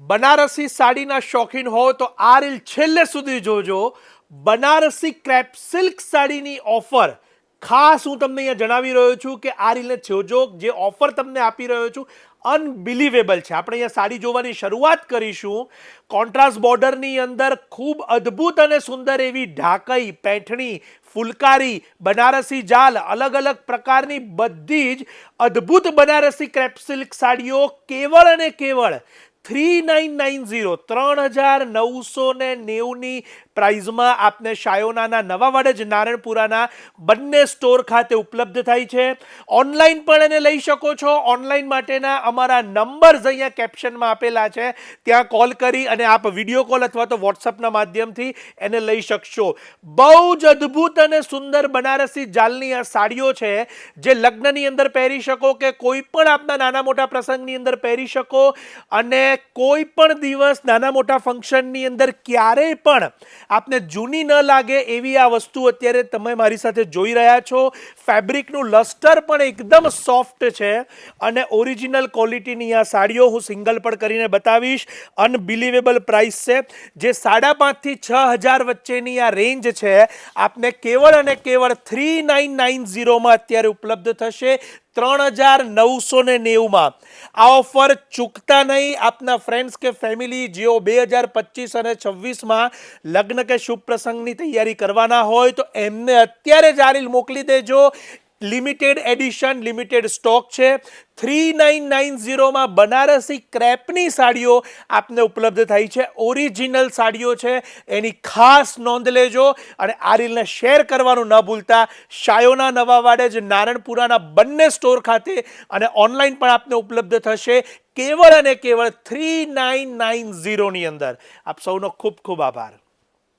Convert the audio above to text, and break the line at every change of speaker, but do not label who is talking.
બનારસી સાડીના શોખીન હો તો આ રીલ છેલ્લે સુધી જોજો. બનારસી ક્રેપ સિલ્ક સાડીની ઓફર ખાસ હું તમને અહીંયા જણાવી રહ્યો છું કે આ રીલને જોજો. જે ઓફર તમને આપી રહ્યો છું અનબિલીવેબલ છે. આપણે અહીંયા સાડી જોવાની શરૂઆત કરીશું. કોન્ટ્રાસ્ટ બોર્ડરની અંદર ખૂબ અદ્ભુત અને સુંદર એવી ઢાકઈ, પેઠણી, ફુલકારી, બનારસી જાલ, અલગ અલગ પ્રકારની બધી જ અદ્ભુત બનારસી ક્રેપ સિલ્ક સાડીઓ કેવળ અને કેવળ 3990 પ્રાઇઝમાં આપને શાયોનાના નવા વાડજ નારણપુરાના બંને સ્ટોર ખાતે ઉપલબ્ધ થાય છે. ઓનલાઈન પણ એને લઈ શકો છો. ઓનલાઈન માટેના અમારા નંબર્સ અહીંયા કેપ્શનમાં આપેલા છે. ત્યાં કોલ કરી અને આપ વિડીયો કોલ અથવા તો વોટ્સઅપના માધ્યમથી એને લઈ શકશો. બહુ જ અદ્ભુત અને સુંદર બનારસી જાલની આ સાડીઓ છે જે લગ્નની અંદર પહેરી શકો કે કોઈ પણ આપના નાના મોટા પ્રસંગની અંદર પહેરી શકો અને કોઈ પણ દિવસ નાના મોટા ફંક્શનની અંદર ક્યારેય પણ આપને જૂની ન લાગે એવી આ વસ્તુ અત્યારે તમે મારી સાથે જોઈ રહ્યા છો. ફેબ્રિકનું લસ્ટર પણ એકદમ સોફ્ટ છે અને ઓરિજિનલ ક્વોલિટીની આ સાડીઓ હું સિંગલ પણ કરીને બતાવીશ. અનબિલીવેબલ પ્રાઇસ છે. જે 5,500 થી 6,000 વચ્ચેની આ રેન્જ છે આપને કેવળ અને કેવળ 3990 અત્યારે ઉપલબ્ધ થશે. 3990 આ ઓફર ચૂકતા નહીં. આપના ફ્રેન્ડ્સ કે ફેમિલી જેઓ 2025 અને 26માં લગ્ન કે શુભ પ્રસંગની તૈયારી કરવાના હોય તો એમને અત્યારે જ આ રીલ મોકલી દેજો. લિમિટેડ એડિશન, લિમિટેડ સ્ટોક છે. 3990 બનારસી ક્રેપની સાડીઓ આપને ઉપલબ્ધ થઈ છે. ઓરિજિનલ સાડીઓ છે, એની ખાસ નોંધ લેજો અને આ રીલને શેર કરવાનું ન ભૂલતા. શાયોના નવા વાડજ નારણપુરાના બંને સ્ટોર ખાતે અને ઓનલાઈન પણ આપને ઉપલબ્ધ થશે કેવળ અને કેવળ 3990 ની અંદર. આપ સૌનો ખૂબ ખૂબ આભાર.